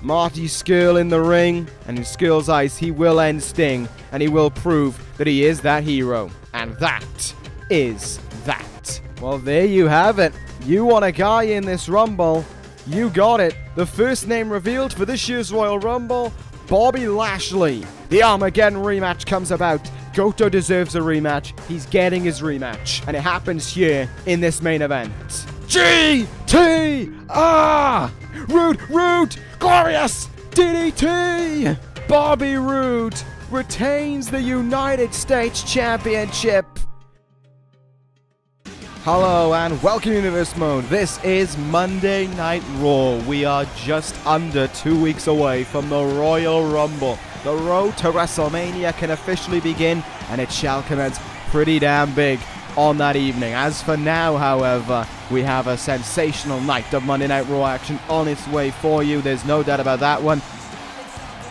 Marty Scurll in the ring, and in Scurll's eyes, he will end Sting, and he will prove that he is that hero. And that is that. Well, there you have it. You want a guy in this Rumble. You got it. The first name revealed for this year's Royal Rumble, Bobby Lashley. The Armageddon rematch comes about. Goto deserves a rematch. He's getting his rematch. And it happens here in this main event. G-T-R! Rude! Glorious! DDT! Bobby Roode retains the United States Championship. Hello and welcome to Universe Mode. This is Monday Night Raw. We are just under 2 weeks away from the Royal Rumble. The road to WrestleMania can officially begin, and it shall commence pretty damn big on that evening. As for now, however, we have a sensational night of Monday Night Raw action on its way for you. There's no doubt about that one.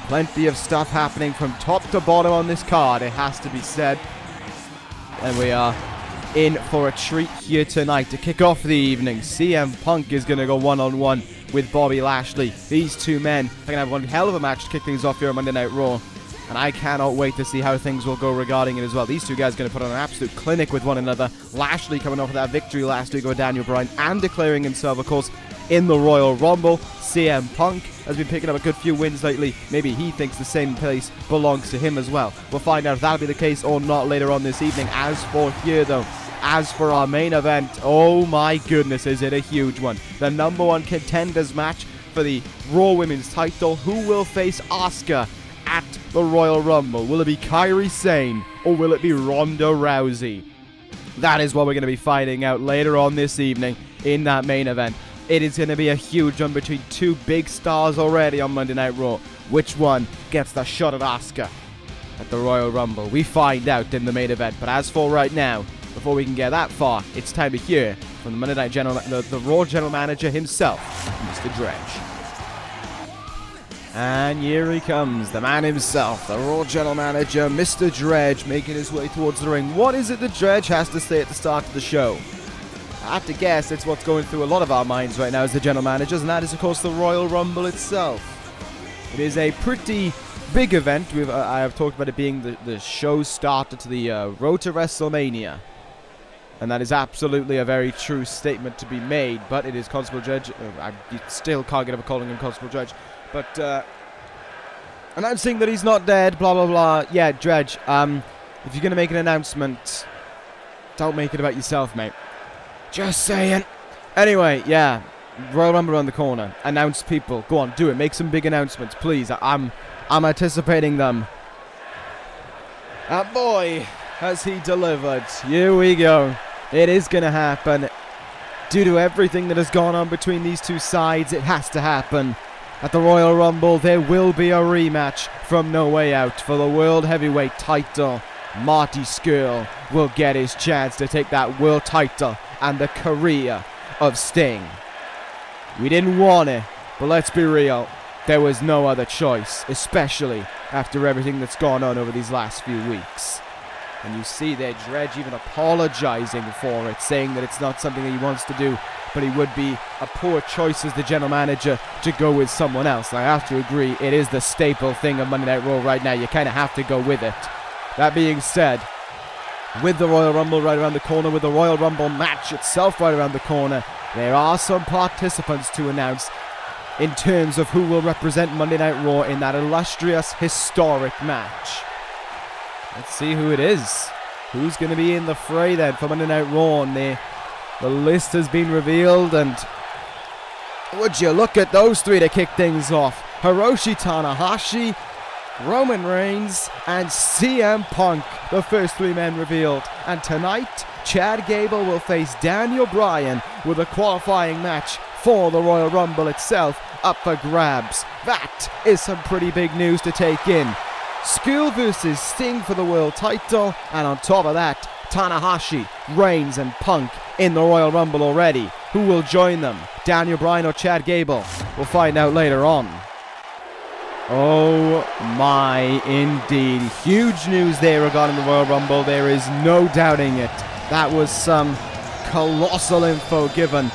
Plenty of stuff happening from top to bottom on this card, it has to be said. And we are in for a treat here tonight to kick off the evening. CM Punk is going to go one-on-one with Bobby Lashley. These two men are going to have one hell of a match to kick things off here on Monday Night Raw. And I cannot wait to see how things will go regarding it as well. These two guys are going to put on an absolute clinic with one another. Lashley coming off of that victory last week over Daniel Bryan and declaring himself, of course, in the Royal Rumble. CM Punk has been picking up a good few wins lately. Maybe he thinks the same place belongs to him as well. We'll find out if that'll be the case or not later on this evening. As for here, though, as for our main event, oh my goodness, is it a huge one. The #1 contenders match for the Raw Women's title. Who will face Asuka at the Royal Rumble? Will it be Kairi Sane or will it be Ronda Rousey? That is what we're going to be finding out later on this evening in that main event. It is going to be a huge one between two big stars already on Monday Night Raw. Which one gets the shot at Asuka at the Royal Rumble? We find out in the main event. But as for right now, before we can get that far, it's time to hear from the Monday Night the Raw General Manager himself, Mr. Dredge. And here he comes, the man himself, the Raw General Manager, Mr. Dredge, making his way towards the ring. What is it that Dredge has to say at the start of the show? I have to guess it's what's going through a lot of our minds right now as the General Managers, and that is, of course, the Royal Rumble itself. It is a pretty big event. I have talked about it being the show starter to the road to WrestleMania. And that is absolutely a very true statement to be made, but it is Constable Dredge. I still can't get over calling him Constable Dredge. But, announcing that he's not dead, blah, blah, blah. Yeah, Dredge, if you're going to make an announcement, don't make it about yourself, mate. Just saying. Anyway, yeah, Royal Rumble around the corner. Announce people. Go on, do it. Make some big announcements, please. I'm anticipating them. And boy, has he delivered. Here we go. It is going to happen. Due to everything that has gone on between these two sides, it has to happen. At the Royal Rumble, there will be a rematch from No Way Out for the World Heavyweight title. Marty Scurll will get his chance to take that world title and the career of Sting. We didn't want it, but let's be real. There was no other choice, especially after everything that's gone on over these last few weeks. And you see there, Dredge even apologizing for it, saying that it's not something that he wants to do, but he would be a poor choice as the general manager to go with someone else. And I have to agree, it is the staple thing of Monday Night Raw right now. You kind of have to go with it. That being said, with the Royal Rumble right around the corner, with the Royal Rumble match itself right around the corner, there are some participants to announce in terms of who will represent Monday Night Raw in that illustrious, historic match. Let's see who it is. Who's going to be in the fray then for Monday Night Raw? And the list has been revealed, and would you look at those three to kick things off? Hiroshi Tanahashi, Roman Reigns, and CM Punk, the first three men revealed. And tonight, Chad Gable will face Daniel Bryan with a qualifying match for the Royal Rumble itself up for grabs. That is some pretty big news to take in. Scurll versus Sting for the world title, and on top of that, Tanahashi, Reigns, and Punk in the Royal Rumble already. Who will join them? Daniel Bryan or Chad Gable? We'll find out later on. Oh my, indeed. Huge news there regarding the Royal Rumble. There is no doubting it. That was some colossal info given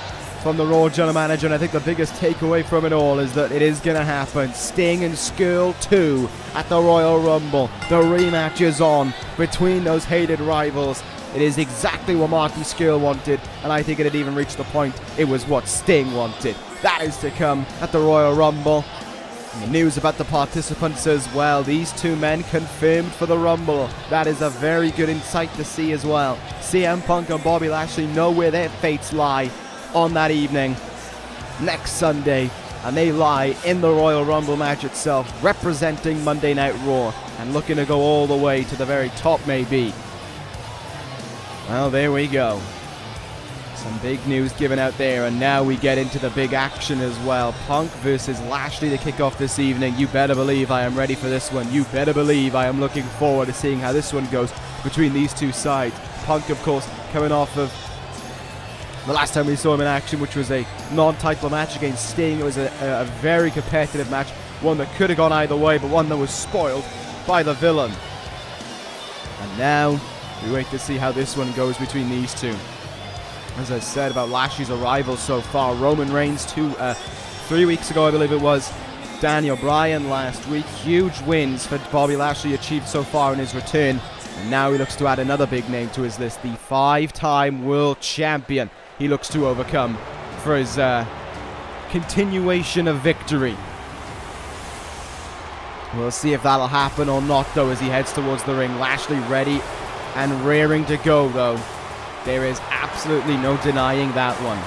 from the Raw General Manager, and I think the biggest takeaway from it all is that it is going to happen. Sting and Scurll 2 at the Royal Rumble. The rematch is on between those hated rivals. It is exactly what Marty Scurll wanted, and I think it had even reached the point it was what Sting wanted. That is to come at the Royal Rumble. And the news about the participants as well. These two men confirmed for the Rumble. That is a very good insight to see as well. CM Punk and Bobby Lashley know where their fates lie on that evening next Sunday, and they lie in the Royal Rumble match itself, representing Monday Night Raw and looking to go all the way to the very top maybe. Well, there we go. Some big news given out there, and now we get into the big action as well. Punk versus Lashley to kick off this evening. You better believe I am ready for this one. You better believe I am looking forward to seeing how this one goes between these two sides. Punk, of course, coming off of the last time we saw him in action, which was a non-title match against Sting. It was a very competitive match, one that could have gone either way, but one that was spoiled by the villain. And now we wait to see how this one goes between these two. As I said about Lashley's arrival so far, Roman Reigns 3 weeks ago, I believe it was, Daniel Bryan last week. Huge wins for Bobby Lashley achieved so far in his return. And now he looks to add another big name to his list, the 5-time world champion. He looks to overcome for his continuation of victory. We'll see if that'll happen or not, though, as he heads towards the ring. Lashley ready and raring to go, though. There is absolutely no denying that one.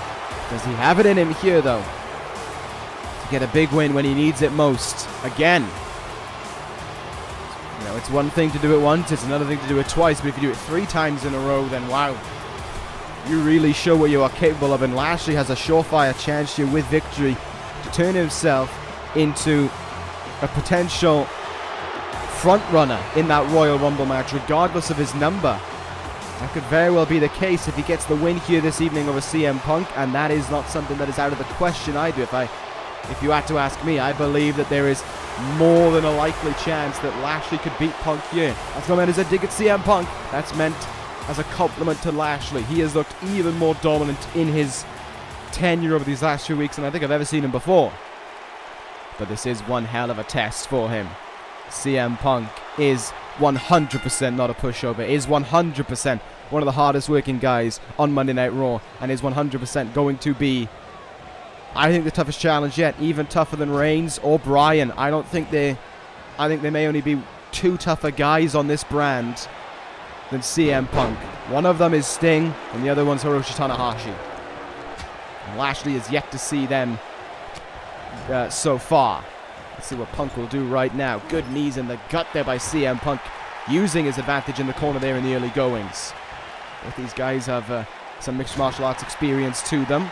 Does he have it in him here, though, to get a big win when he needs it most? Again. You know, it's one thing to do it once, it's another thing to do it twice, but if you do it 3 times in a row, then wow. You really show what you are capable of, and Lashley has a surefire chance here with victory to turn himself into a potential front runner in that Royal Rumble match, regardless of his number. That could very well be the case if he gets the win here this evening over CM Punk, and that is not something that is out of the question either. If you had to ask me, I believe that there is more than a likely chance that Lashley could beat Punk here. That's not meant as a dig at CM Punk. That's meant as a compliment to Lashley. He has looked even more dominant in his tenure over these last few weeks than I think I've ever seen him before. But this is one hell of a test for him. CM Punk is 100% not a pushover, is 100% one of the hardest working guys on Monday Night Raw, and is 100% going to be, I think, the toughest challenge yet, even tougher than Reigns or Bryan. I think there may only be 2 tougher guys on this brand than CM Punk. One of them is Sting, and the other one's Hiroshi Tanahashi. And Lashley is yet to see them so far. Let's see what Punk will do right now. Good knees in the gut there by CM Punk, using his advantage in the corner there in the early goings. Both these guys have some mixed martial arts experience to them.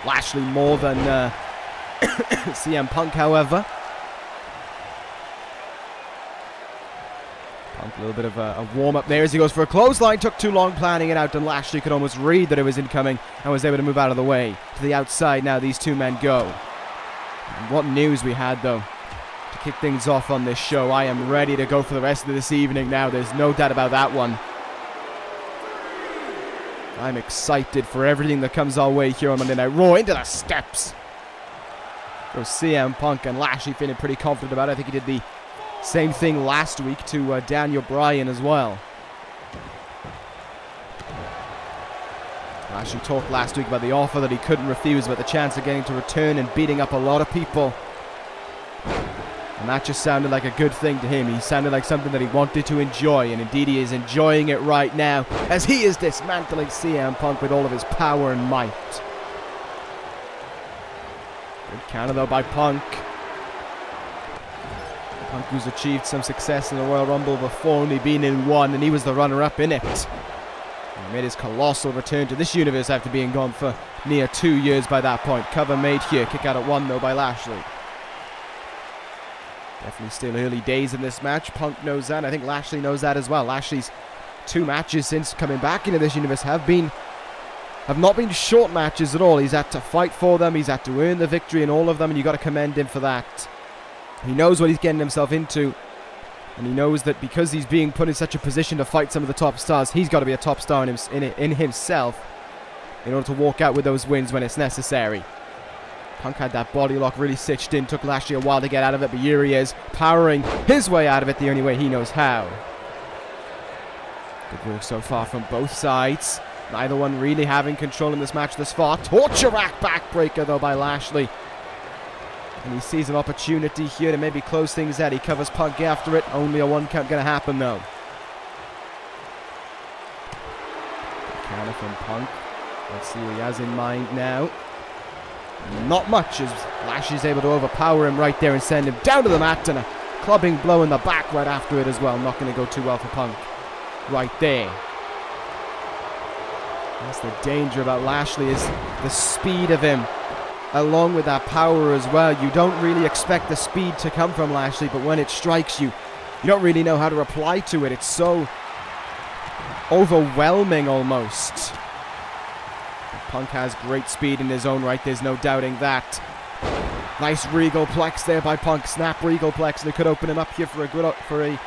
Lashley more than CM Punk, however. Punk, a little bit of a warm-up there as he goes for a clothesline. Took too long planning it out, and Lashley could almost read that it was incoming and was able to move out of the way. To the outside now these two men go. And what news we had, though, to kick things off on this show. I am ready to go for the rest of this evening now. There's no doubt about that one. I'm excited for everything that comes our way here on Monday Night Raw. Into the steps goes CM Punk, and Lashley feeling pretty confident about it. I think he did the same thing last week to Daniel Bryan as well. Lashley talked last week about the offer that he couldn't refuse, about the chance of getting to return and beating up a lot of people. And that just sounded like a good thing to him. He sounded like something that he wanted to enjoy, and indeed he is enjoying it right now as he is dismantling CM Punk with all of his power and might. Good counter though by Punk. Punk, who's achieved some success in the Royal Rumble before, only been in one, and he was the runner-up in it. He made his colossal return to this universe after being gone for near 2 years by that point. Cover made here. Kick out at 1 though by Lashley. Definitely still early days in this match. Punk knows that. I think Lashley knows that as well. Lashley's 2 matches since coming back into this universe have not been short matches at all. He's had to fight for them. He's had to earn the victory in all of them, and you've got to commend him for that. He knows what he's getting himself into, and he knows that because he's being put in such a position to fight some of the top stars, he's got to be a top star in himself. in order to walk out with those wins when it's necessary. Punk had that body lock really stitched in, took Lashely a while to get out of it, but here he is, powering his way out of it the only way he knows how. Good work so far from both sides. Neither one really having control in this match thus far. Torture rack backbreaker though by Lashely. And he sees an opportunity here to maybe close things out. He covers Punk after it. Only a 1 count going to happen though. Counter from Punk. Let's see what he has in mind now. Not much, as Lashley's able to overpower him right there and send him down to the mat, and a clubbing blow in the back right after it as well. Not going to go too well for Punk right there. That's the danger about Lashely, is the speed of him, along with that power as well. You don't really expect the speed to come from Lashely, but when it strikes you, you don't really know how to reply to it. It's so overwhelming almost. Punk has great speed in his own right, there's no doubting that. Nice Regal Plex there by Punk. Snap Regal Plex, and it could open him up here for a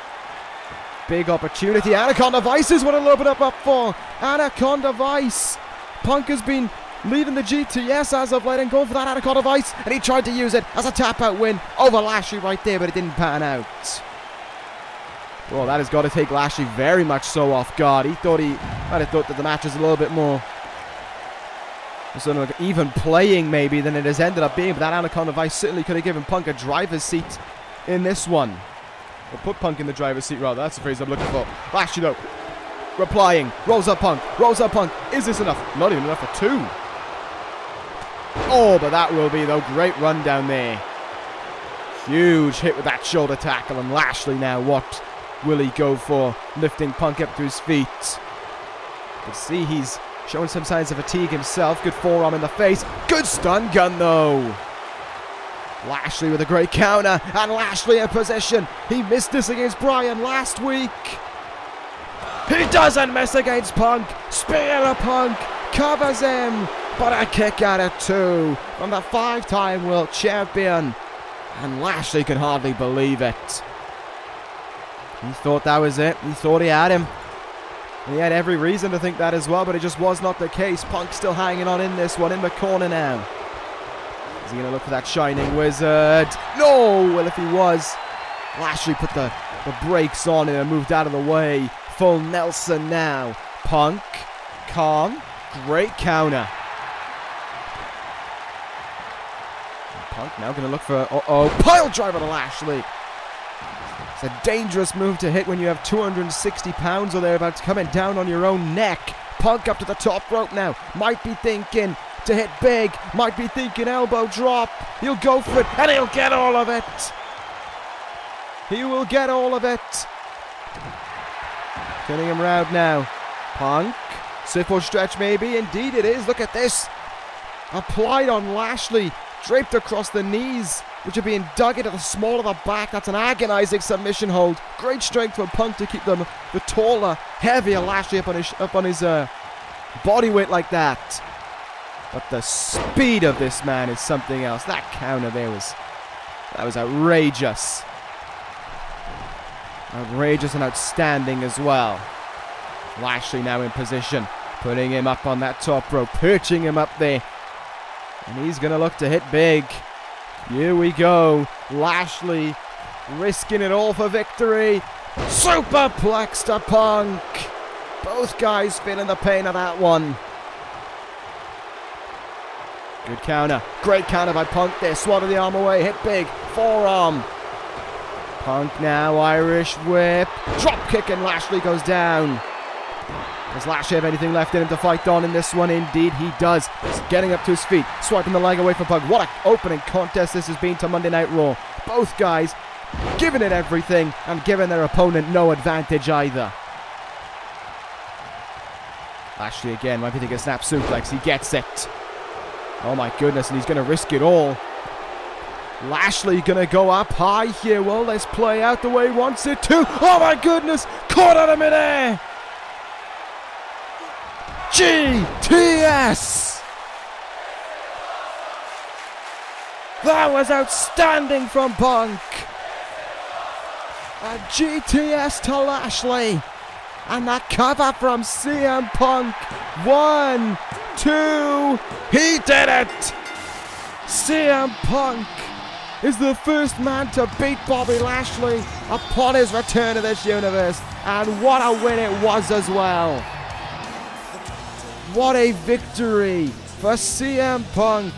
big opportunity. Anaconda Vice is what it'll open up for. Anaconda Vice. Punk has been leading the GTS as of late and going for that Anaconda Vice, and he tried to use it as a tap-out win over Lashely right there, but it didn't pan out. Well, that has got to take Lashely very much so off guard. He might have thought that the match was a little bit more sort of like even playing maybe than it has ended up being, but that Anaconda Vice certainly could have given Punk a driver's seat in this one. Or put Punk in the driver's seat rather, that's the phrase I'm looking for. Lashely though, replying, rolls up Punk, is this enough? Not even enough for 2. Oh, but that will be though, great run down there. Huge hit with that shoulder tackle, and Lashely now, what will he go for? Lifting Punk up to his feet. But see, he's showing some signs of fatigue himself. Good forearm in the face. Good stun gun though. Lashely with a great counter, and Lashely in position. He missed this against Bryan last week. He doesn't miss against Punk. Spear of Punk. Covers him. But a kick out of 2 from the 5-time world champion. And Lashely can hardly believe it. He thought that was it. He thought he had him. And he had every reason to think that as well, but it just was not the case. Punk still hanging on in this one, in the corner now. Is he going to look for that Shining Wizard? No! Well, if he was, Lashely put the brakes on it and moved out of the way. Full Nelson now. Punk, calm, great counter. And Punk now going to look for, pile driver to Lashely. It's a dangerous move to hit when you have 260 pounds or thereabouts coming down on your own neck. Punk up to the top rope now. Might be thinking to hit big. Might be thinking elbow drop. He'll go for it, and he'll get all of it. He will get all of it. Turning him round now. Punk. Simple stretch maybe. Indeed it is. Look at this. Applied on Lashely. Draped across the knees, which are being dug into the small of the back. That's an agonizing submission hold. Great strength from Punk to keep the taller, heavier Lashely up on his body weight like that. But the speed of this man is something else. That counter there was outrageous. Outrageous and outstanding as well. Lashely now in position, putting him up on that top rope, perching him up there. And he's going to look to hit big. Here we go. Lashely risking it all for victory. Superplex to Punk. Both guys feeling the pain of that one. Good counter. Great counter by Punk there. Swatted the arm away. Hit big. Forearm. Punk now. Irish whip. Drop kick, and Lashely goes down. Does Lashely have anything left in him to fight on in this one? Indeed he does. He's getting up to his feet, swiping the leg away from Punk. What an opening contest this has been to Monday Night Raw. Both guys giving it everything and giving their opponent no advantage either. Lashely again, might be thinking snap suplex. He gets it. Oh my goodness, and he's going to risk it all. Lashely going to go up high here. Well, let's play out the way he wants it to. Oh my goodness, caught out of midair. GTS! That was outstanding from Punk. A GTS to Lashely. And that cover from CM Punk. 1, 2. He did it! CM Punk is the first man to beat Bobby Lashley upon his return to this universe. And what a win it was as well. What a victory for CM Punk.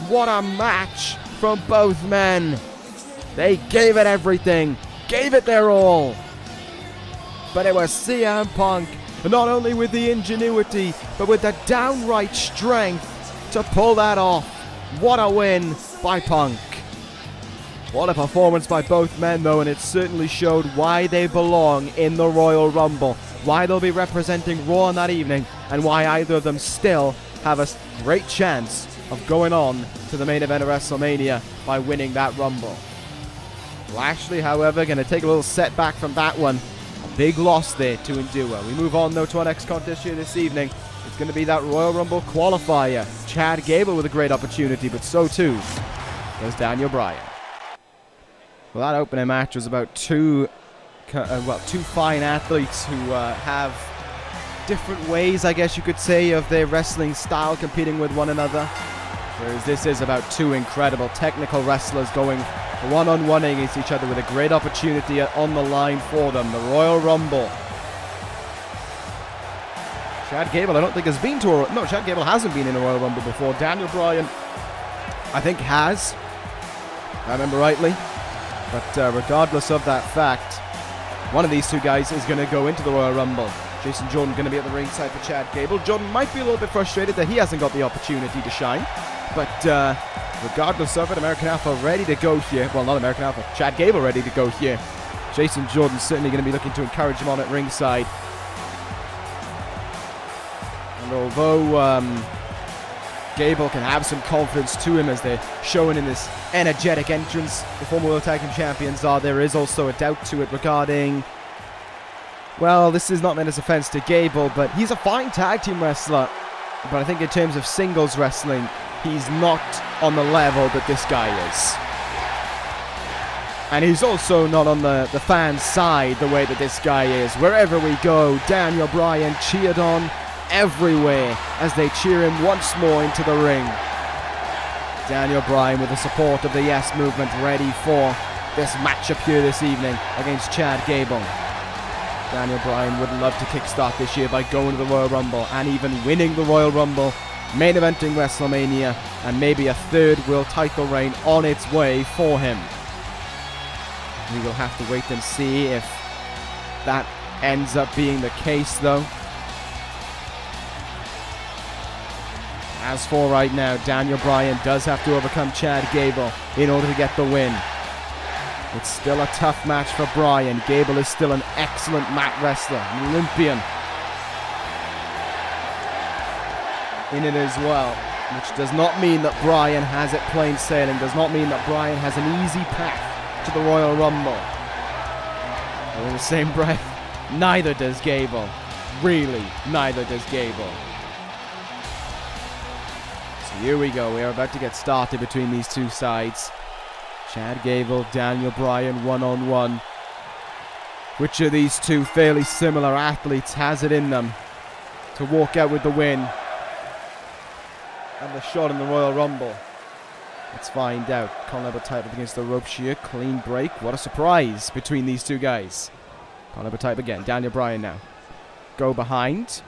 What a match from both men. They gave it everything, gave it their all. But it was CM Punk, not only with the ingenuity, but with the downright strength to pull that off. What a win by Punk. What a performance by both men though, and it certainly showed why they belong in the Royal Rumble, why they'll be representing Raw on that evening, and why either of them still have a great chance of going on to the main event of WrestleMania by winning that Rumble. Lashley, however, going to take a little setback from that one. A big loss there to endure. We move on though to our next contest here this evening. It's going to be that Royal Rumble qualifier. Chad Gable with a great opportunity, but so too does Daniel Bryan. Well, that opening match was about two fine athletes who have different ways, I guess you could say, of their wrestling style competing with one another. Whereas this is about two incredible technical wrestlers going one-on-one against each other with a great opportunity on the line for them. The Royal Rumble. Chad Gable, I don't think has been to a... No, Chad Gable hasn't been in a Royal Rumble before. Daniel Bryan, I think, has. If I remember rightly. But regardless of that fact, one of these two guys is going to go into the Royal Rumble. Jason Jordan going to be at the ringside for Chad Gable. Jordan might be a little bit frustrated that he hasn't got the opportunity to shine. But regardless of it, American Alpha ready to go here. Well, not American Alpha, Chad Gable ready to go here. Jason Jordan certainly going to be looking to encourage him on at ringside. And although Gable can have some confidence to him as they're showing in this energetic entrance, the former World Tag Team Champions are, there is also a doubt to it regarding... Well, this is not meant as offense to Gable, but he's a fine tag team wrestler. But I think in terms of singles wrestling, he's not on the level that this guy is. And he's also not on the fans' side the way that this guy is. Wherever we go, Daniel Bryan cheered on everywhere as they cheer him once more into the ring. Daniel Bryan with the support of the Yes Movement ready for this matchup here this evening against Chad Gable. Daniel Bryan would love to kickstart this year by going to the Royal Rumble and even winning the Royal Rumble, main eventing WrestleMania, and maybe a third world title reign on its way for him. We will have to wait and see if that ends up being the case though. As for right now, Daniel Bryan does have to overcome Chad Gable in order to get the win. It's still a tough match for Bryan. Gable is still an excellent mat wrestler, an Olympian in it as well, which does not mean that Bryan has it plain sailing, does not mean that Bryan has an easy path to the Royal Rumble. But in the same breath, neither does Gable. Really, neither does Gable. So here we go, we are about to get started between these two sides. Chad Gable, Daniel Bryan, one-on-one. Which of these two fairly similar athletes has it in them to walk out with the win and the shot in the Royal Rumble? Let's find out. Conor type up against the ropes here. Clean break. What a surprise between these two guys. Conor type again. Daniel Bryan now. Go behind.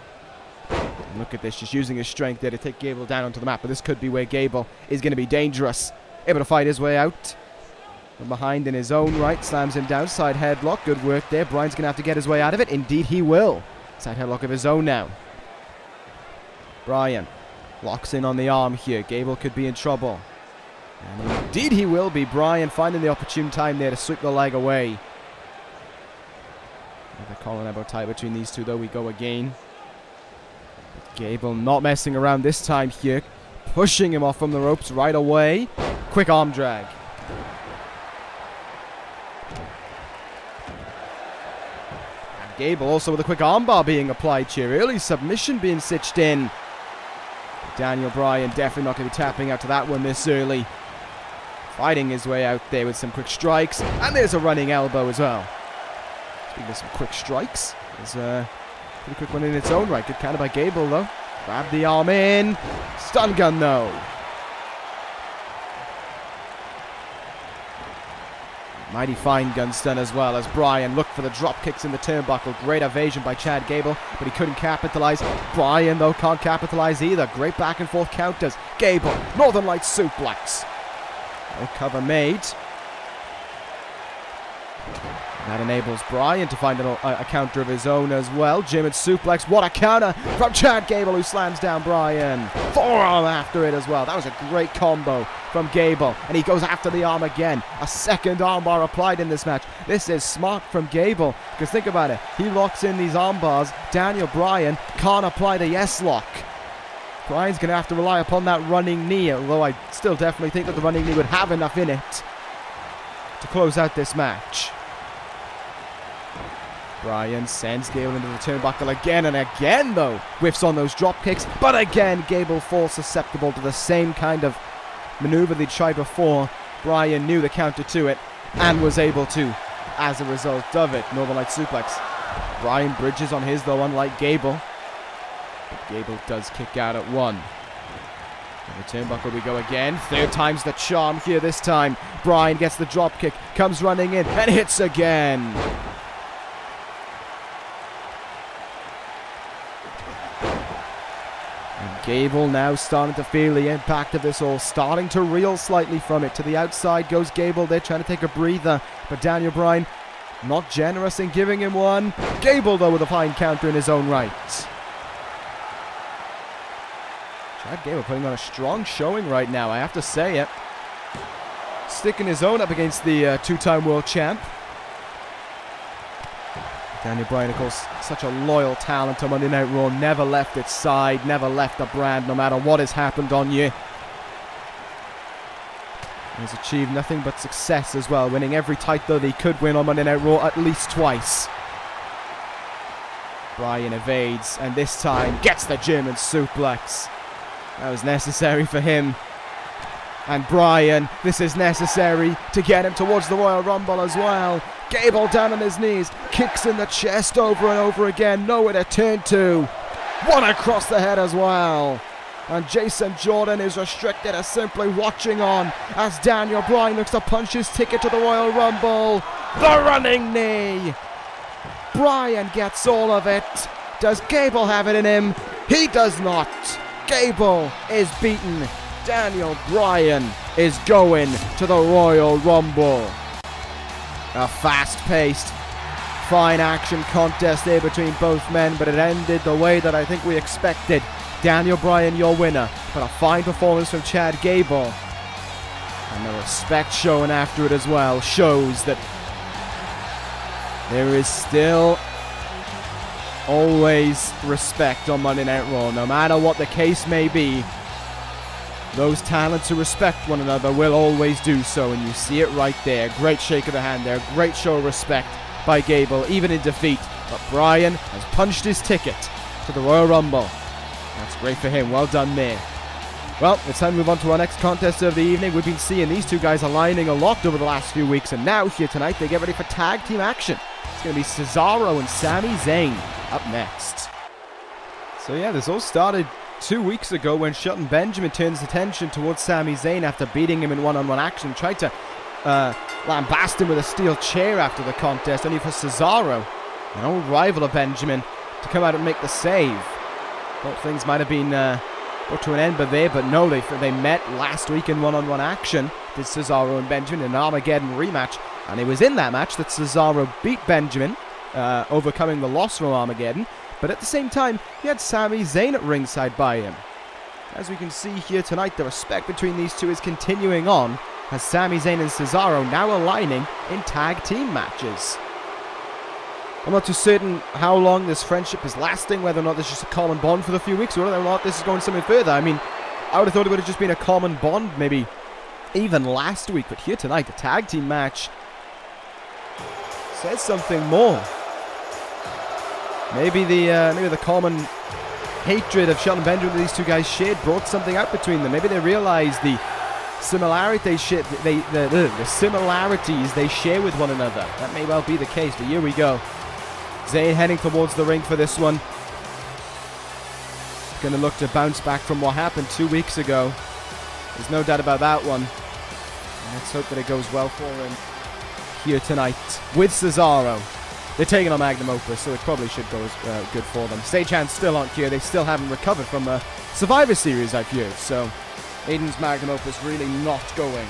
And look at this. Just using his strength there to take Gable down onto the mat. But this could be where Gable is going to be dangerous. Able to fight his way out. From behind in his own right. Slams him down. Side headlock. Good work there. Bryan's going to have to get his way out of it. Indeed he will. Side headlock of his own now. Bryan locks in on the arm here. Gable could be in trouble. And indeed he will be. Bryan finding the opportune time there to sweep the leg away. Another collar elbow tie between these two though. We go again. But Gable not messing around this time here. Pushing him off from the ropes right away. Quick arm drag. And Gable also with a quick armbar being applied here. Early submission being stitched in. Daniel Bryan definitely not going to be tapping out to that one this early. Fighting his way out there with some quick strikes. And there's a running elbow as well. Speaking of some quick strikes, there's a pretty quick one in its own right. Good counter by Gable though. Grab the arm in. Stun gun though. Mighty fine gun stun as well as Bryan looked for the drop kicks in the turnbuckle. Great evasion by Chad Gable, but he couldn't capitalize. Bryan, though, can't capitalize either. Great back and forth counters. Gable, Northern Light suplex. No cover made. That enables Bryan to find a counter of his own as well. German suplex. What a counter from Chad Gable, who slams down Bryan. Forearm after it as well. That was a great combo from Gable. And he goes after the arm again. A second armbar applied in this match. This is smart from Gable. Because think about it. He locks in these armbars. Daniel Bryan can't apply the yes lock. Bryan's going to have to rely upon that running knee. Although I still definitely think that the running knee would have enough in it to close out this match. Bryan sends Gable into the turnbuckle again and again, though. Whiffs on those drop kicks, but again, Gable falls susceptible to the same kind of maneuver they tried before. Bryan knew the counter to it and was able to, as a result of it, Northern Light suplex. Bryan bridges on his, though, unlike Gable. But Gable does kick out at one. And the turnbuckle we go again. Third time's the charm here this time. Bryan gets the drop kick, comes running in, and hits again. Gable now starting to feel the impact of this all, starting to reel slightly from it. To the outside goes Gable. They're trying to take a breather, but Daniel Bryan not generous in giving him one. Gable, though, with a fine counter in his own right. Chad Gable putting on a strong showing right now, I have to say it. Sticking his own up against the two-time world champ. Daniel Bryan, of course, such a loyal talent on Monday Night Raw. Never left its side, never left the brand, no matter what has happened on you. He's achieved nothing but success as well, winning every title that he could win on Monday Night Raw at least twice. Bryan evades, and this time gets the German suplex. That was necessary for him. And Bryan, this is necessary to get him towards the Royal Rumble as well. Gable down on his knees, kicks in the chest over and over again, nowhere to turn to. One across the head as well. And Jason Jordan is restricted as simply watching on as Daniel Bryan looks to punch his ticket to the Royal Rumble. The running knee. Bryan gets all of it. Does Gable have it in him? He does not. Gable is beaten. Daniel Bryan is going to the Royal Rumble. A fast-paced, fine action contest there between both men, but it ended the way that I think we expected. Daniel Bryan, your winner, but a fine performance from Chad Gable. And the respect shown after it as well shows that there is still always respect on Monday Night Raw. No matter what the case may be, those talents who respect one another will always do so, and you see it right there. Great shake of the hand there. Great show of respect by Gable, even in defeat. But Bryan has punched his ticket to the Royal Rumble. That's great for him. Well done there. Well, it's time to move on to our next contest of the evening. We've been seeing these two guys aligning a lot over the last few weeks, and now here tonight they get ready for tag team action. It's going to be Cesaro and Sami Zayn up next. So yeah, this all started 2 weeks ago when Shelton Benjamin turned his attention towards Sami Zayn after beating him in one-on-one action. Tried to lambast him with a steel chair after the contest, only for Cesaro, an old rival of Benjamin, to come out and make the save. Thought things might have been brought to an end by there, but no, they met last week in one-on-one action. Did Cesaro and Benjamin in an Armageddon rematch, and it was in that match that Cesaro beat Benjamin, overcoming the loss from Armageddon. But at the same time, he had Sami Zayn at ringside by him. As we can see here tonight, the respect between these two is continuing on, as Sami Zayn and Cesaro now aligning in tag team matches. I'm not too certain how long this friendship is lasting, whether or not there's just a common bond for the few weeks, or whether or not this is going something further. I mean, I would have thought it would have just been a common bond, maybe even last week, but here tonight, the tag team match says something more. Maybe the common hatred of Shelton Benjamin that these two guys shared brought something out between them. Maybe they realized the similarities the similarities they share with one another. That may well be the case, but here we go. Zayn heading towards the ring for this one. going to look to bounce back from what happened 2 weeks ago. There's no doubt about that one. Let's hope that it goes well for him here tonight with Cesaro. They're taking on Magnum Opus, so it probably should go good for them. Stagehands still aren't here. They still haven't recovered from a Survivor Series, I've heard. So Aiden's Magnum Opus really not going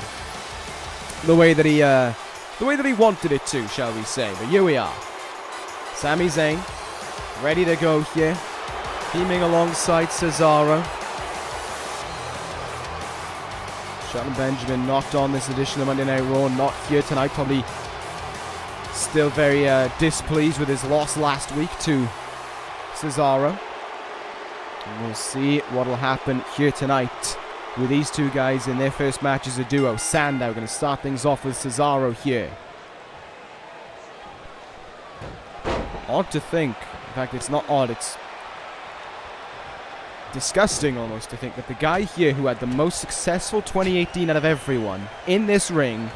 the way that he wanted it to, shall we say. But here we are. Sami Zayn ready to go here, teaming alongside Cesaro. Shelton Benjamin not on this edition of Monday Night Raw, not here tonight, probably still very displeased with his loss last week to Cesaro. And we'll see what will happen here tonight with these two guys in their first match as a duo. Sandow going to start things off with Cesaro here. Odd to think, in fact it's not odd, it's disgusting almost to think that the guy here who had the most successful 2018 out of everyone in this ring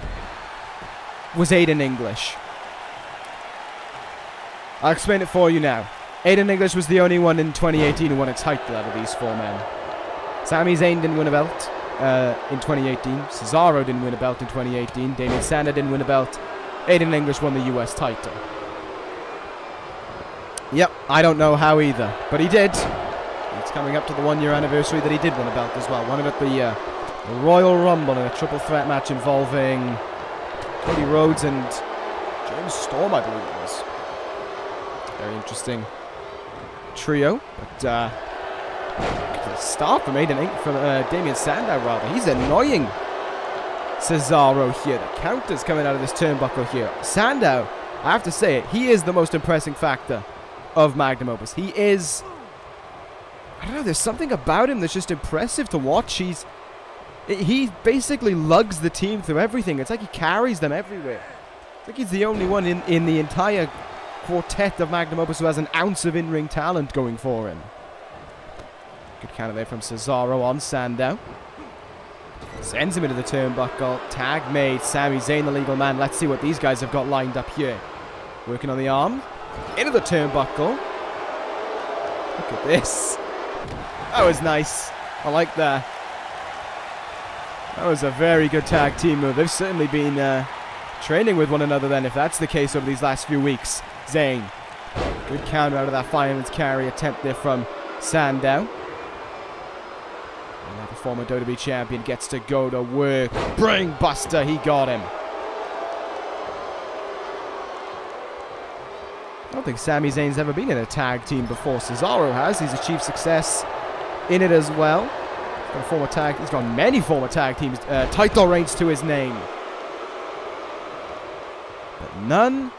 was Aiden English. I'll explain it for you now. Aiden English was the only one in 2018 who won a title out of these four men. Sami Zayn didn't win a belt in 2018. Cesaro didn't win a belt in 2018. Damien Sandow didn't win a belt. Aiden English won the US title. Yep, I don't know how either, but he did. It's coming up to the 1 year anniversary that he did win a belt as well. Won it at the Royal Rumble in a triple threat match involving Cody Rhodes and James Storm, I believe it was. Very interesting trio, but start from Damien Sandow rather. He's annoying Cesaro here. The counter's coming out of this turnbuckle here. Sandow, I have to say it, he is the most impressing factor of Magnum Opus. He is, I don't know, there's something about him that's just impressive to watch. He basically lugs the team through everything. It's like he carries them everywhere. It's like he's the only one in the entire quartet of Magnum Opus who has an ounce of in-ring talent going for him. Good counter there from Cesaro on Sandow. Sends him into the turnbuckle. Tag made. Sami Zayn, the legal man. Let's see what these guys have got lined up here. Working on the arm. Into the turnbuckle. Look at this. That was nice. I like that. That was a very good tag team move. They've certainly been training with one another then, if that's the case, over these last few weeks. Zayn. Good counter out of that fireman's carry attempt there from Sandow. And the former WWE champion gets to go to work. Brain buster, he got him. I don't think Sami Zayn's ever been in a tag team before. Cesaro has. He's achieved success in it as well. He's got many former tag teams, title reigns to his name. But none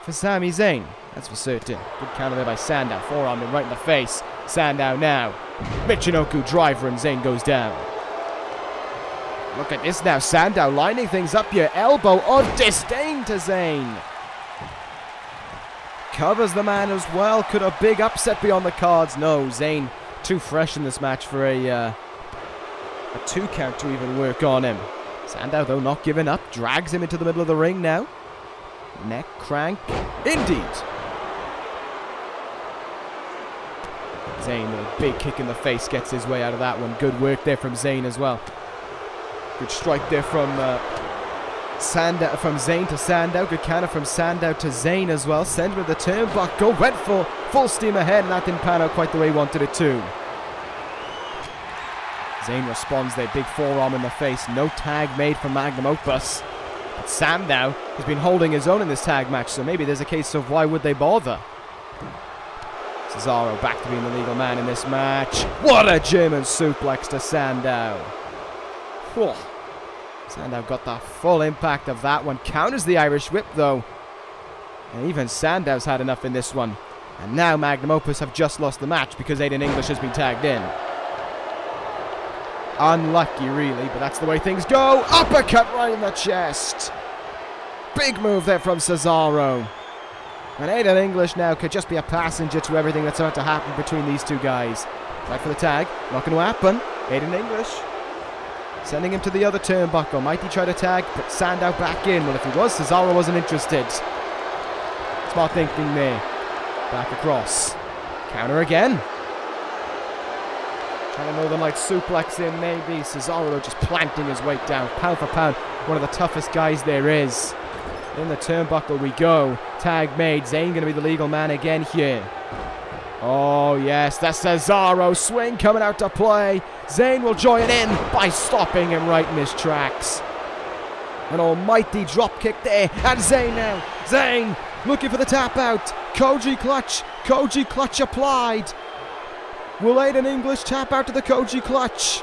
for Sami Zayn. That's for certain. Good counter there by Sandow. Forearm him right in the face. Sandow now. Michinoku driver and Zayn goes down. Look at this now. Sandow lining things up here. Elbow of disdain to Zayn. Covers the man as well. Could a big upset be on the cards? No, Zayn too fresh in this match for a 2 count to even work on him. Sandow, though, not giving up. Drags him into the middle of the ring now. Neck crank. Indeed. Zayn with a big kick in the face gets his way out of that one. Good work there from Zayn as well. Good strike there from Zayn to Sandow. Good counter from Sandow to Zayn as well. Send with the turnbuckle. Went for full steam ahead, and that didn't pan out quite the way he wanted it to. Zayn responds there. Big forearm in the face. No tag made for Magnum Opus. But Sandow has been holding his own in this tag match, so maybe there's a case of why would they bother. Cesaro back to being the legal man in this match. What a German suplex to Sandow. Whew. Sandow got the full impact of that one. Counters the Irish whip, though. And even Sandow's had enough in this one. And now Magnum Opus have just lost the match because Aiden English has been tagged in. Unlucky, really, but that's the way things go. Uppercut right in the chest. Big move there from Cesaro. And Aiden English now could just be a passenger to everything that's about to happen between these two guys. Right for the tag. Not going to happen. Aiden English sending him to the other turnbuckle. Might he try to tag? Put Sandow back in. Well, if he was, Cesaro wasn't interested. Smart thinking there. Back across. Counter again. Trying to Northern Light suplex in, maybe. Cesaro just planting his weight down. Pound for pound, one of the toughest guys there is. In the turnbuckle we go. Tag made. Zayn going to be the legal man again here. Oh, yes. That's Cesaro. Swing coming out to play. Zayn will join in by stopping him right in his tracks. An almighty drop kick there. And Zayn now. Zayn looking for the tap out. Koji clutch. Koji clutch applied. Will Aiden English tap out to the Koji clutch?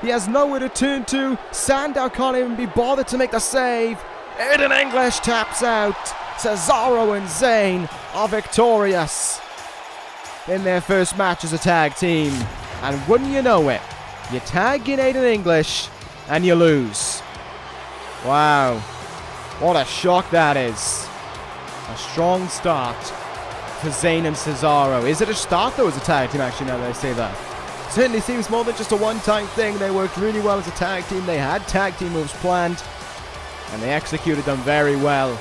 He has nowhere to turn to. Sandow can't even be bothered to make the save. Aiden English taps out. Cesaro and Zayn are victorious in their first match as a tag team. And wouldn't you know it, you tag in Aiden English and you lose. Wow. What a shock that is. A strong start for Zayn and Cesaro. Is it a start though as a tag team, actually, now that I say that? Certainly seems more than just a one-time thing. They worked really well as a tag team. They had tag team moves planned, and they executed them very well.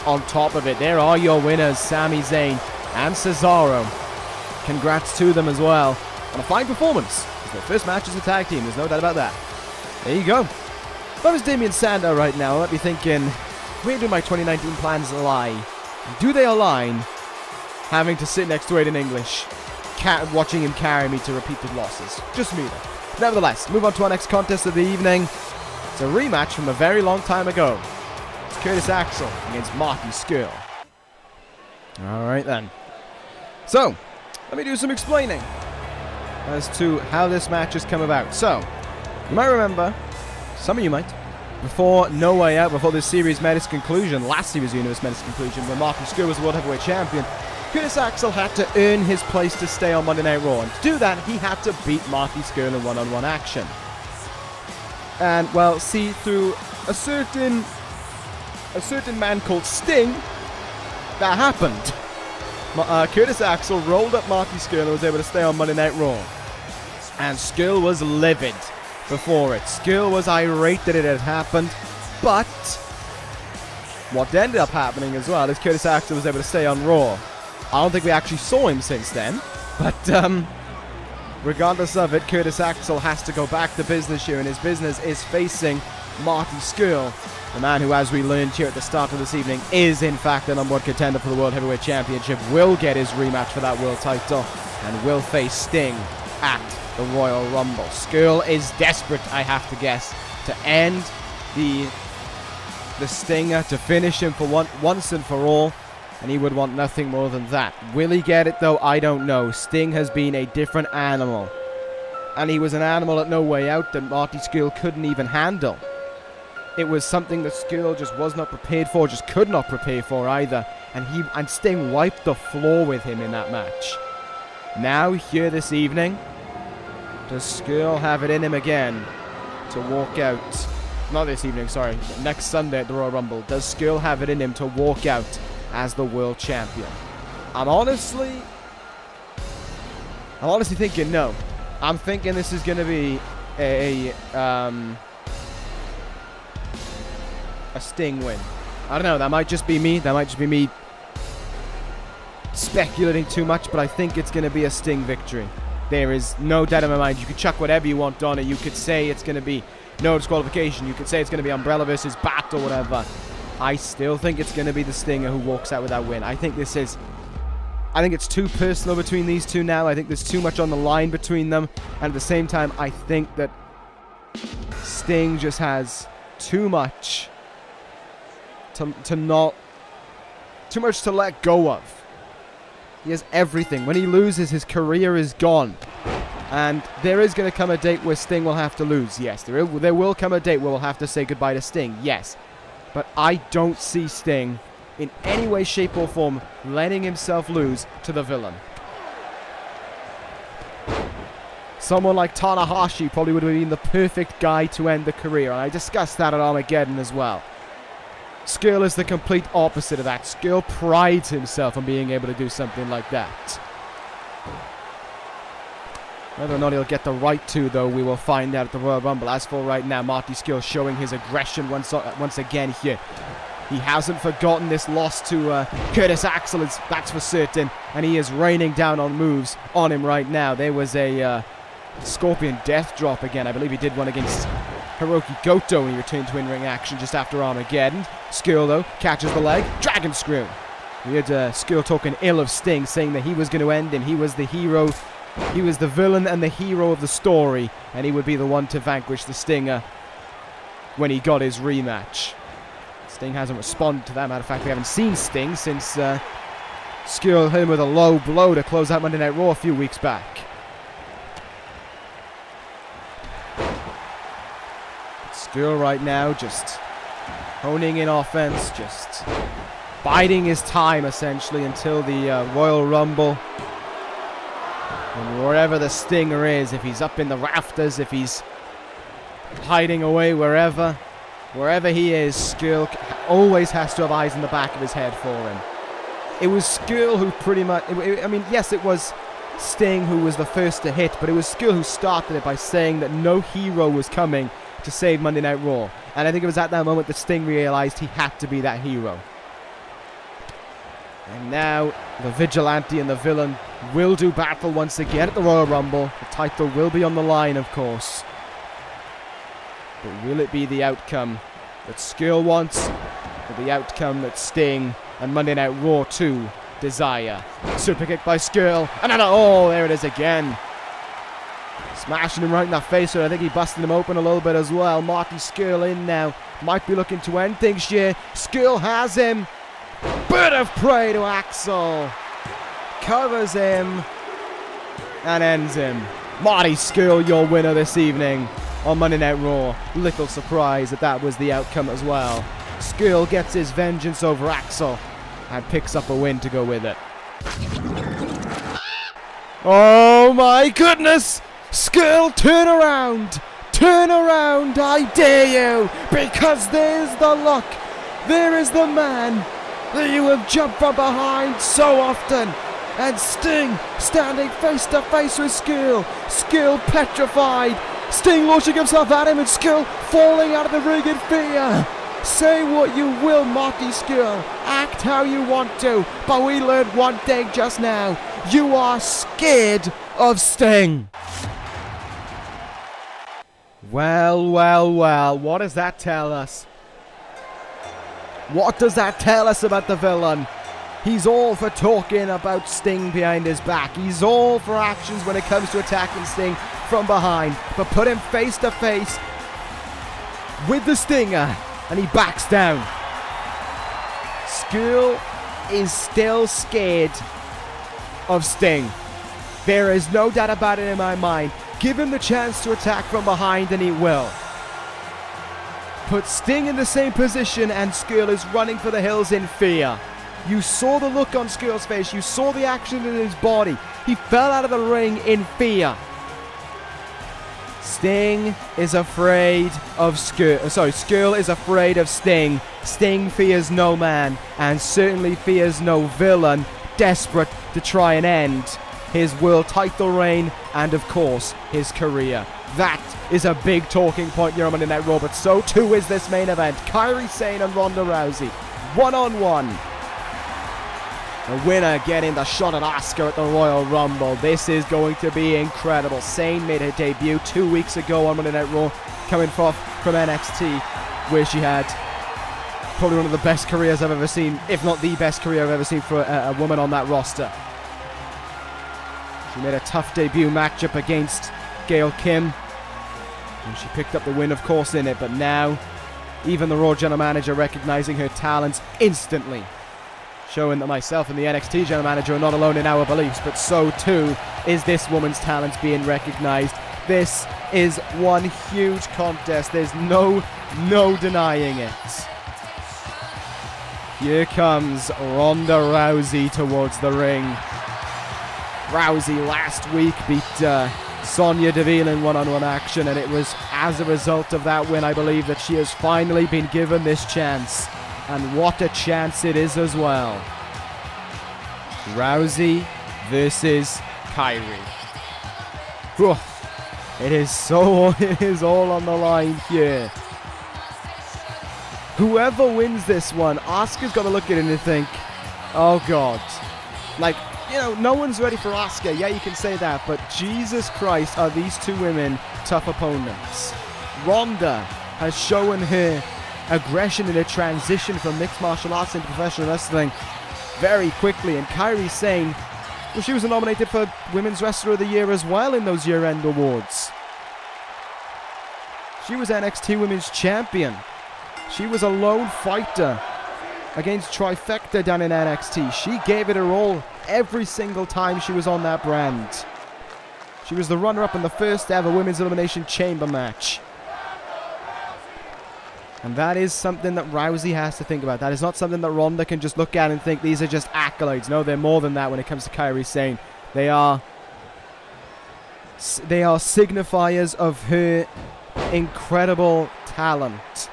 On top of it, there are your winners, Sami Zayn and Cesaro. Congrats to them as well on a fine performance. It's their first match as a tag team, there's no doubt about that. There you go. If I was Damien Sandow right now, I might be thinking, where do my 2019 plans lie? Do they align having to sit next to Aiden English, watching him carry me to repeated losses? Just me though. Nevertheless, move on to our next contest of the evening. It's a rematch from a very long time ago. It's Curtis Axel against Marty Scurll. Alright then. So, let me do some explaining as to how this match has come about. So, you might remember, some of you might, before No Way Out, before this series met its conclusion, last series Universe met its conclusion, when Marty Scurll was the World Heavyweight Champion, Curtis Axel had to earn his place to stay on Monday Night Raw. And to do that, he had to beat Marty Scurll in one-on-one action. And, well, see, through a certain man called Sting, that happened. Curtis Axel rolled up Marty Scurll and was able to stay on Monday Night Raw. And Scurll was livid before it. Scurll was irate that it had happened, but what ended up happening as well is Curtis Axel was able to stay on Raw. I don't think we actually saw him since then, but regardless of it, Curtis Axel has to go back to business here, and his business is facing Marty Scurll, the man who, as we learned here at the start of this evening, is in fact the #1 contender for the World Heavyweight Championship, will get his rematch for that world title, and will face Sting at the Royal Rumble. Scurll is desperate, I have to guess, to end the Stinger, to finish him for once and for all, and he would want nothing more than that. Will he get it though? I don't know. Sting has been a different animal, and he was an animal at No Way Out that Marty Scurll couldn't even handle. It was something that Scurll just was not prepared for, just could not prepare for either, and Sting wiped the floor with him in that match. Now, here this evening, does Scurll have it in him again to walk out? Not this evening, sorry. Next Sunday at the Royal Rumble. Does Scurll have it in him to walk out as the world champion? I'm honestly thinking no. I'm thinking this is going to be a Sting win. I don't know. That might just be me. That might just be me speculating too much, but I think it's going to be a Sting victory. There is no doubt in my mind. You could chuck whatever you want on it. You could say it's going to be no disqualification. You could say it's going to be Umbrella versus Bat or whatever. I still think it's going to be the Stinger who walks out with that win. I think it's too personal between these two now. I think there's too much on the line between them. And at the same time, I think that Sting just has too much to let go of. He has everything. When he loses, his career is gone. And there is going to come a date where Sting will have to lose. Yes, there will come a date where we'll have to say goodbye to Sting. Yes. But I don't see Sting in any way, shape, or form letting himself lose to the villain. Someone like Tanahashi probably would have been the perfect guy to end the career. And I discussed that at Armageddon as well. Scurll is the complete opposite of that. Scurll prides himself on being able to do something like that. Whether or not he'll get the right to, though, we will find out at the Royal Rumble. As for right now, Marty Scurll showing his aggression once again here. He hasn't forgotten this loss to Curtis Axel, that's for certain. And he is raining down on moves on him right now. There was a Scorpion Death Drop again. I believe he did one against Hiroki Goto when he returned to in-ring action just after Armageddon. Scurll, though, catches the leg. Dragon Screw. We had Scurll talking ill of Sting, saying that he was going to end him. He was the hero. He was the villain and the hero of the story, and he would be the one to vanquish the Stinger when he got his rematch. Sting hasn't responded to that. Matter of fact, we haven't seen Sting since Scurll hit him with a low blow to close out Monday Night Raw a few weeks back. Scurll right now just honing in offense, just biding his time essentially until the Royal Rumble. And wherever the Stinger is, if he's up in the rafters, if he's hiding away wherever he is, Scurll always has to have eyes in the back of his head for him. It was Scurll who pretty much, I mean, yes, it was Sting who was the first to hit, but it was Scurll who started it by saying that no hero was coming to save Monday Night Raw. And I think it was at that moment that Sting realized he had to be that hero. And now the Vigilante and the villain will do battle once again at the Royal Rumble. The title will be on the line, of course. But will it be the outcome that Scurll wants, or the outcome that Sting and Monday Night Raw 2 desire? Super kick by Scurll, and then, oh, there it is again. Smashing him right in the face, so I think he busted him open a little bit as well. Marty Scurll in now. Might be looking to end things here. Scurll has him. Bird of prey to Axel. Covers him. And ends him. Marty Scurll, your winner this evening on Monday Night Raw. Little surprise that was the outcome as well. Scurll gets his vengeance over Axel and picks up a win to go with it. Oh my goodness! Scurll, turn around! Turn around, I dare you! Because there's the luck! There is the man that you have jumped from behind so often! And Sting standing face to face with Scurll. Scurll petrified. Sting launching himself at him and Scurll falling out of the ring in fear. Say what you will, Marty Scurll. Act how you want to. But we learned one thing just now. You are scared of Sting. Well, well, well. What does that tell us? What does that tell us about the villain? He's all for talking about Sting behind his back. He's all for actions when it comes to attacking Sting from behind. But put him face to face with the Stinger and he backs down. Scurll is still scared of Sting. There is no doubt about it in my mind. Give him the chance to attack from behind and he will. Put Sting in the same position and Scurll is running for the hills in fear. You saw the look on Skirl's face. You saw the action in his body. He fell out of the ring in fear. Sting is afraid of Scurll. Sorry, Scurll is afraid of Sting. Sting fears no man and certainly fears no villain desperate to try and end his world title reign and, of course, his career. That is a big talking point here on Monday Night Raw, but so too is this main event. Kairi, Sane and Ronda Rousey. One-on-one. The winner getting the shot at Asuka at the Royal Rumble. This is going to be incredible. Sane made her debut 2 weeks ago on Monday Night Raw, coming from NXT, where she had probably one of the best careers I've ever seen, if not the best career I've ever seen for a woman on that roster. She made a tough debut matchup against Gail Kim, and she picked up the win, of course, in it. But now, even the Raw General Manager recognizing her talents instantly, showing that myself and the NXT General Manager are not alone in our beliefs, but so too is this woman's talents being recognized. This is one huge contest. There's no denying it. Here comes Ronda Rousey towards the ring. Rousey last week beat Sonya Deville in one-on-one action, and it was as a result of that win, I believe, that she has finally been given this chance. And what a chance it is as well. Rousey versus Kairi. Whew. It is all on the line here. Whoever wins this one, Asuka's got to look at it and think, oh God. Like, you know, no one's ready for Asuka. Yeah, you can say that, but Jesus Christ, are these two women tough opponents. Ronda has shown her aggression in a transition from mixed martial arts into professional wrestling very quickly, and Kairi Sane, well, she was nominated for Women's Wrestler of the Year as well in those year-end awards. She was NXT Women's Champion. She was a lone fighter against Trifecta down in NXT. She gave it her all every single time she was on that brand. She was the runner-up in the first ever Women's Elimination Chamber match. And that is something that Rousey has to think about. That is not something that Ronda can just look at and think these are just accolades. No, they're more than that when it comes to Kairi Sane. They are signifiers of her incredible talent.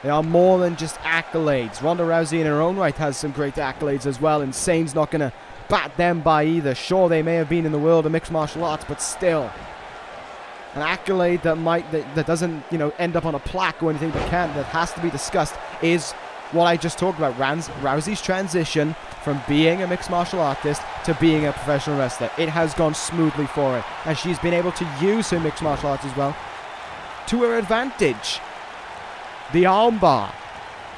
They are more than just accolades. Ronda Rousey in her own right has some great accolades as well, and Sane's not going to bat them by either. Sure, they may have been in the world of mixed martial arts, but still. An accolade that doesn't, you know, end up on a plaque or anything, that has to be discussed is what I just talked about. Rousey's transition from being a mixed martial artist to being a professional wrestler. It has gone smoothly for her, and she's been able to use her mixed martial arts as well to her advantage. The armbar,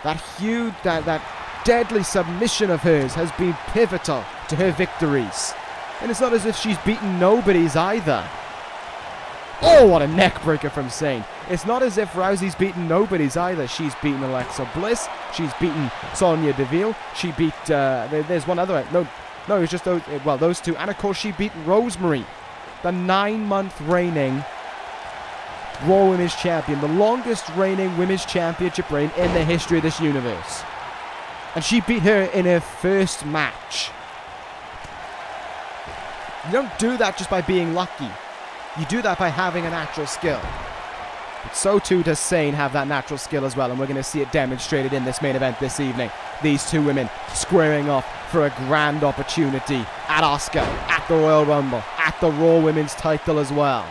that huge, that deadly submission of hers has been pivotal to her victories. And it's not as if she's beaten nobodies either. Oh, what a neck breaker from Sane. It's not as if Rousey's beaten nobodies either. She's beaten Alexa Bliss. She's beaten Sonya Deville. She beat, there's one other. No, it was just those, well, those two. And of course she beat Rosemary, the 9-month reigning Raw Women's Champion. The longest reigning Women's Championship reign in the history of this universe. And she beat her in her first match. You don't do that just by being lucky. You do that by having a natural skill. But so too does Sane have that natural skill as well, and we're going to see it demonstrated in this main event this evening. These two women squaring off for a grand opportunity at Asuka, at the Royal Rumble, at the Raw Women's title as well.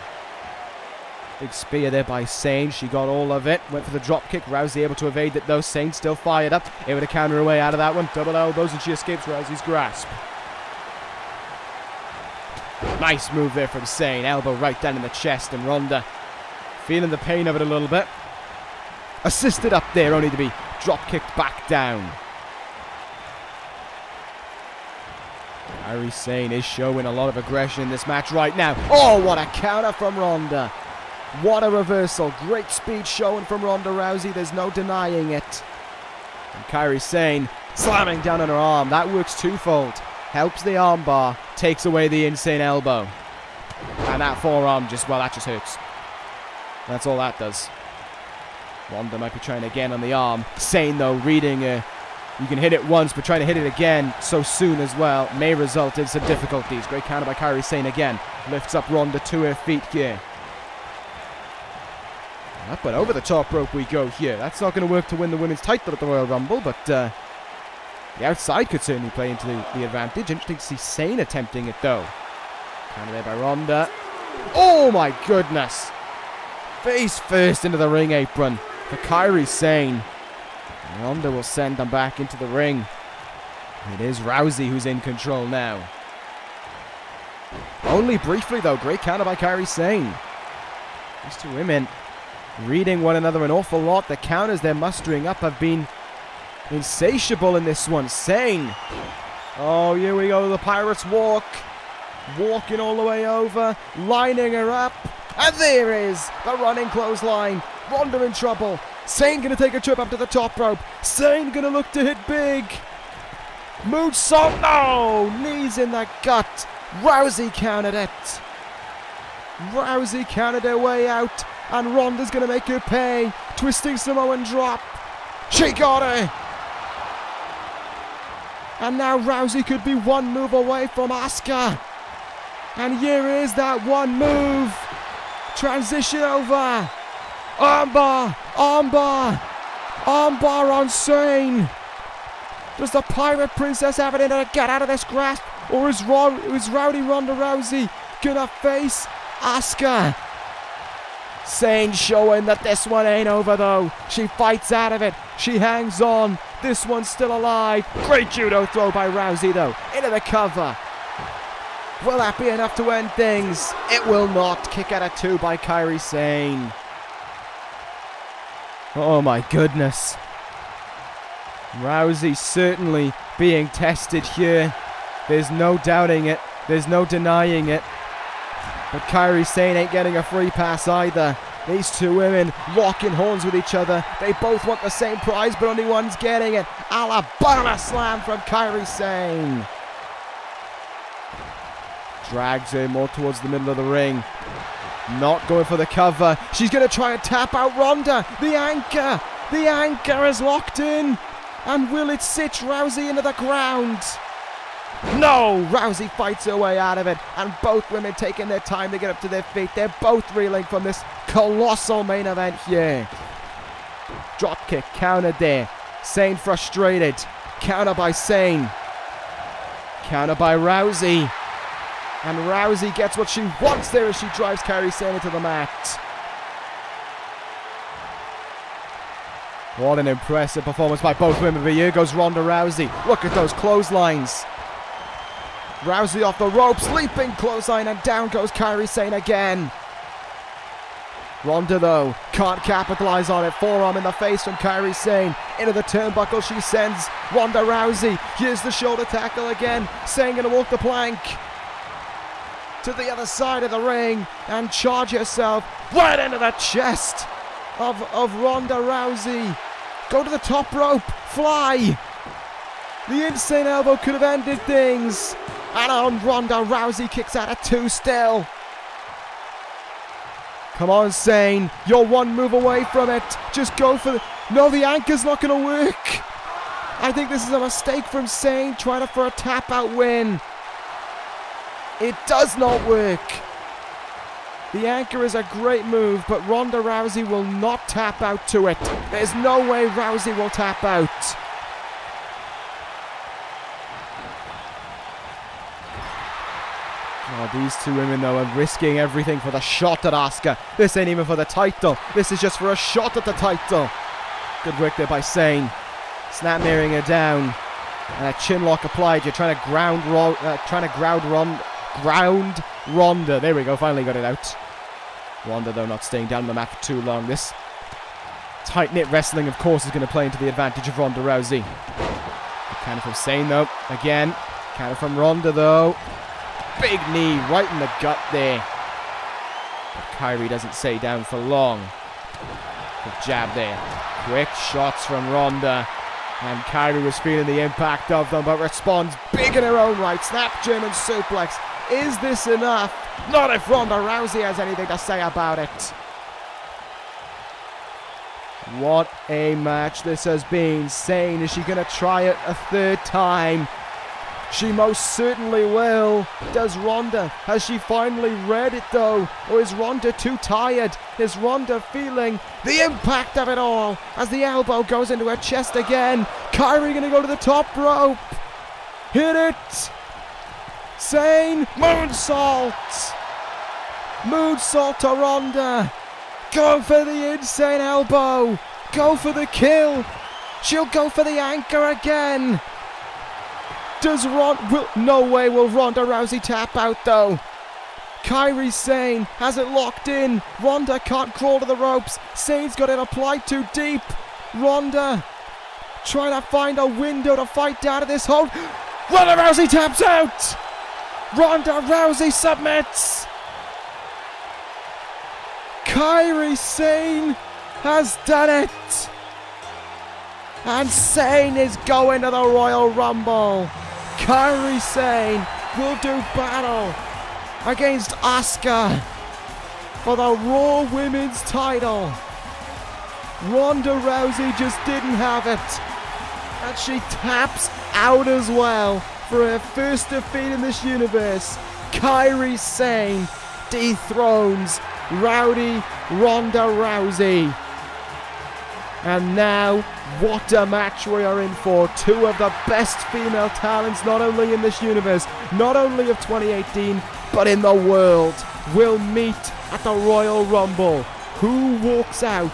Big spear there by Sane. She got all of it. Went for the drop kick. Rousey able to evade it though. Sane still fired up. Able to counter her way out of that one. Double elbows and she escapes Rousey's grasp. Nice move there from Sane. Elbow right down in the chest, and Ronda feeling the pain of it a little bit. Assisted up there, only to be drop kicked back down. Kairi Sane is showing a lot of aggression in this match right now. Oh, what a counter from Ronda. What a reversal. Great speed showing from Ronda Rousey. There's no denying it. And Kairi Sane slamming down on her arm. That works twofold. Helps the armbar, takes away the insane elbow. And that forearm just, well, that just hurts. That's all that does. Ronda might be trying again on the arm. Sane, though, reading you can hit it once, but trying to hit it again so soon as well may result in some difficulties. Great counter by Kairi Sane again. Lifts up Ronda to her feet here. Up and over the top rope we go here. That's not going to work to win the women's title at the Royal Rumble, but the outside could certainly play into the advantage. Interesting to see Sane attempting it, though. Counter there by Ronda. Oh, my goodness. Face first into the ring apron for Kairi Sane. Ronda will send them back into the ring. It is Rousey who's in control now. Only briefly, though. Great counter by Kairi Sane. These two women reading one another an awful lot. The counters they're mustering up have been insatiable in this one. Sane. Oh, here we go. The Pirates walk. Walking all the way over. Lining her up. And there is the running clothesline. Ronda in trouble. Sane going to take a trip up to the top rope. Sane going to look to hit big. Moonsault. No. Knees in the gut. Rousey countered it. Rousey countered her way out. And Ronda's going to make her pay. Twisting Samoan drop. She got her. And now Rousey could be one move away from Asuka. And here is that one move. Transition over. Armbar. Armbar. Armbar on Sane. Does the Pirate Princess have it in her to get out of this grasp? Or is Rowdy Ronda Rousey gonna face Asuka? Sane showing that this one ain't over though. She fights out of it. She hangs on This one's still alive. Great judo throw by Rousey, though. Into the cover. Will that be enough to end things? It will not. Kick out at 2 by Kairi Sane. Oh my goodness. Rousey certainly being tested here. There's no doubting it. There's no denying it. But Kairi Sane ain't getting a free pass either. These two women locking horns with each other. They both want the same prize, but only one's getting it. Alabama slam from Kairi Sane. Drags her more towards the middle of the ring. Not going for the cover. She's going to try and tap out Ronda. The anchor. The anchor is locked in. And will it sit Rousey into the ground? No! Rousey fights her way out of it. And both women taking their time to get up to their feet. They're both reeling from this colossal main event here. Dropkick, counter there. Sane frustrated. Counter by Sane. Counter by Rousey. And Rousey gets what she wants there as she drives Kairi Sane into the mat. What an impressive performance by both women. But here goes Ronda Rousey. Look at those clotheslines. Rousey off the ropes, leaping clothesline, and down goes Kairi Sane again. Ronda, though, can't capitalize on it. Forearm in the face from Kairi Sane. Into the turnbuckle she sends Ronda Rousey. Here's the shoulder tackle again. Sane gonna walk the plank to the other side of the ring and charge herself right into the chest of Ronda Rousey. Go to the top rope, fly. The insane elbow could have ended things. And on Ronda Rousey kicks out at 2 still. Come on, Sane. You're one move away from it. Just go for the... No, the anchor's not going to work. I think this is a mistake from Sane trying for a tap-out win. It does not work. The anchor is a great move, but Ronda Rousey will not tap out to it. There's no way Rousey will tap out. Oh, these two women, though, are risking everything for the shot at Asuka. This ain't even for the title. This is just for a shot at the title. Good work there by Sane. Snap mirroring her down. And a chin lock applied. You're trying to ground Ronda. There we go, finally got it out. Ronda, though, not staying down on the mat for too long. This tight-knit wrestling, of course, is going to play into the advantage of Ronda Rousey. Counter from Sane, though. Again. Counter from Ronda, though. Big knee right in the gut there. But Kairi doesn't stay down for long. Good jab there. Quick shots from Ronda. And Kairi was feeling the impact of them, but responds big in her own right. Snap German suplex. Is this enough? Not if Ronda Rousey has anything to say about it. What a match this has been. Sane, is she going to try it a third time? She most certainly will. Does Ronda? Has she finally read it, though? Or is Ronda too tired? Is Ronda feeling the impact of it all as the elbow goes into her chest again? Kairi going to go to the top rope. Hit it. Sane. Moonsault. Moonsault to Ronda. Go for the insane elbow. Go for the kill. She'll go for the anchor again. No way will Ronda Rousey tap out, though. Kairi Sane has it locked in. Ronda can't crawl to the ropes. Sane's got it applied too deep. Ronda trying to find a window to fight out of this hold. Ronda Rousey taps out. Ronda Rousey submits. Kairi Sane has done it. And Sane is going to the Royal Rumble. Kairi Sane will do battle against Asuka for the Raw Women's title. Ronda Rousey just didn't have it. And she taps out as well for her first defeat in this universe. Kairi Sane dethrones Rowdy Ronda Rousey. And now, what a match we are in for. Two of the best female talents, not only in this universe, not only of 2018, but in the world, will meet at the Royal Rumble. Who walks out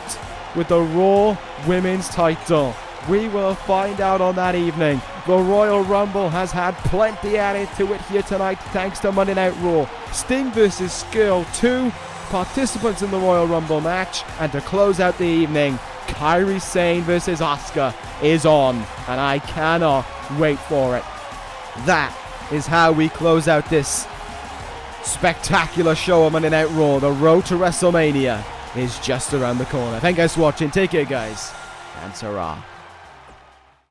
with the Raw Women's title? We will find out on that evening. The Royal Rumble has had plenty added to it here tonight thanks to Monday Night Raw. Sting versus Scurll, 2 participants in the Royal Rumble match. And to close out the evening, Kairi Sane versus Asuka is on. And I cannot wait for it. That is how we close out this spectacular show on Monday Night Raw. The road to WrestleMania is just around the corner. Thank you guys for watching. Take care, guys. And ta-ra.